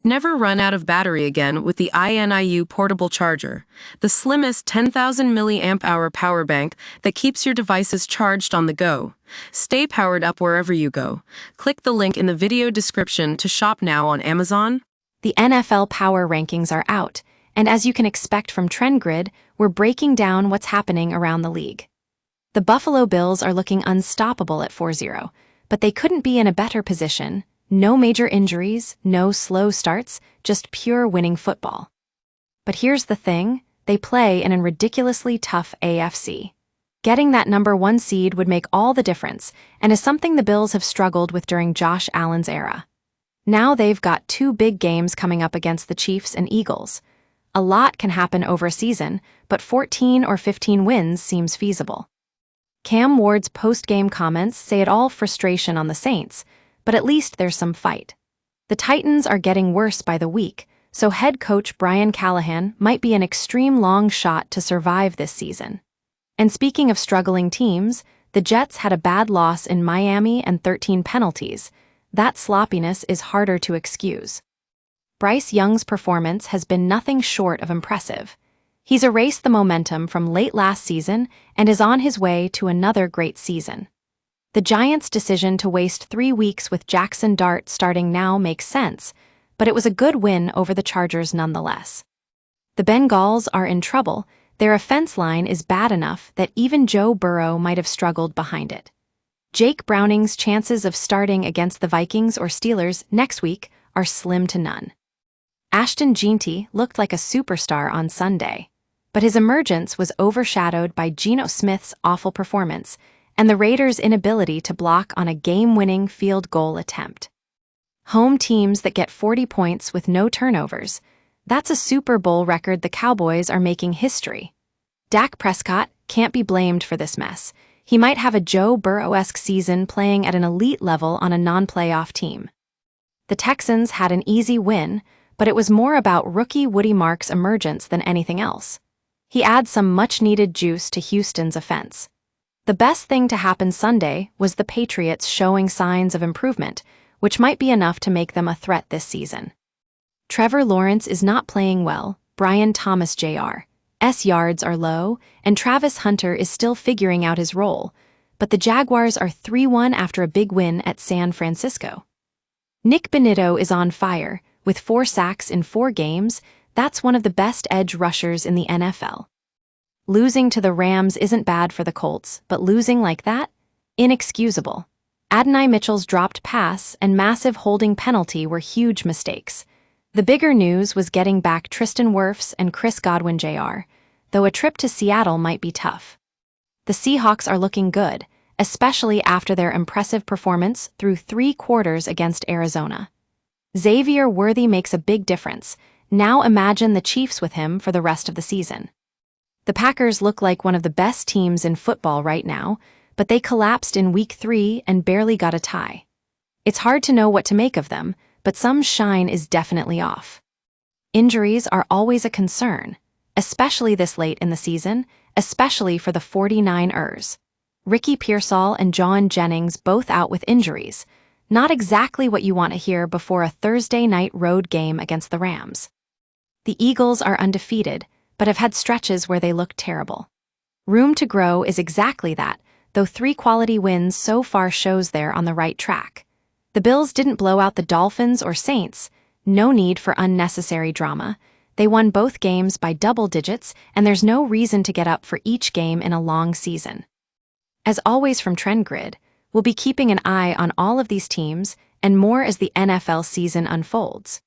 Never run out of battery again with the INIU portable charger, the slimmest 10,000 milliamp hour power bank that keeps your devices charged on the go. Stay powered up wherever you go. Click the link in the video description to shop now on Amazon. The NFL power rankings are out, and as you can expect from TrendGrid, we're breaking down what's happening around the league. The Buffalo Bills are looking unstoppable at 4-0, but they couldn't be in a better position. No major injuries, no slow starts, just pure winning football. But here's the thing, they play in a ridiculously tough AFC. Getting that #1 seed would make all the difference, and is something the Bills have struggled with during Josh Allen's era. Now they've got 2 big games coming up against the Chiefs and Eagles. A lot can happen over a season, but 14 or 15 wins seems feasible. Cam Ward's post-game comments say it all frustration on the Saints, but at least there's some fight. The Titans are getting worse by the week, so head coach Brian Callahan might be an extreme long shot to survive this season. And speaking of struggling teams, the Jets had a bad loss in Miami and 13 penalties. That sloppiness is harder to excuse. Bryce Young's performance has been nothing short of impressive. He's erased the momentum from late last season and is on his way to another great season. The Giants' decision to waste 3 weeks with Jackson Dart starting now makes sense, but it was a good win over the Chargers nonetheless. The Bengals are in trouble. Their offense line is bad enough that even Joe Burrow might have struggled behind it. Jake Browning's chances of starting against the Vikings or Steelers next week are slim to none. Ashton Jeanty looked like a superstar on Sunday, but his emergence was overshadowed by Geno Smith's awful performance and the Raiders' inability to block on a game-winning field goal attempt. Home teams that get 40 points with no turnovers, that's a Super Bowl record the Cowboys are making history. Dak Prescott can't be blamed for this mess. He might have a Joe Burrow-esque season playing at an elite level on a non-playoff team. The Texans had an easy win, but it was more about rookie Woody Marks' emergence than anything else. He adds some much-needed juice to Houston's offense. The best thing to happen Sunday was the Patriots showing signs of improvement, which might be enough to make them a threat this season. Trevor Lawrence is not playing well, Brian Thomas Jr.'s yards are low, and Travis Hunter is still figuring out his role, but the Jaguars are 3-1 after a big win at San Francisco. Nick Benito is on fire, with 4 sacks in 4 games. That's one of the best edge rushers in the NFL. Losing to the Rams isn't bad for the Colts, but losing like that? Inexcusable. Adonai Mitchell's dropped pass and massive holding penalty were huge mistakes. The bigger news was getting back Tristan Wirfs and Chris Godwin Jr., though a trip to Seattle might be tough. The Seahawks are looking good, especially after their impressive performance through 3 quarters against Arizona. Xavier Worthy makes a big difference. Now imagine the Chiefs with him for the rest of the season. The Packers look like one of the best teams in football right now, but they collapsed in Week 3 and barely got a tie. It's hard to know what to make of them, but some shine is definitely off. Injuries are always a concern, especially this late in the season, especially for the 49ers. Ricky Pearsall and John Jennings both out with injuries. Not exactly what you want to hear before a Thursday night road game against the Rams. The Eagles are undefeated, but have had stretches where they look terrible. Room to grow is exactly that, though 3 quality wins so far shows they're on the right track. The Bills didn't blow out the Dolphins or Saints. No need for unnecessary drama. They won both games by double digits, and there's no reason to get up for each game in a long season. As always from TrendGrid, we'll be keeping an eye on all of these teams and more as the NFL season unfolds.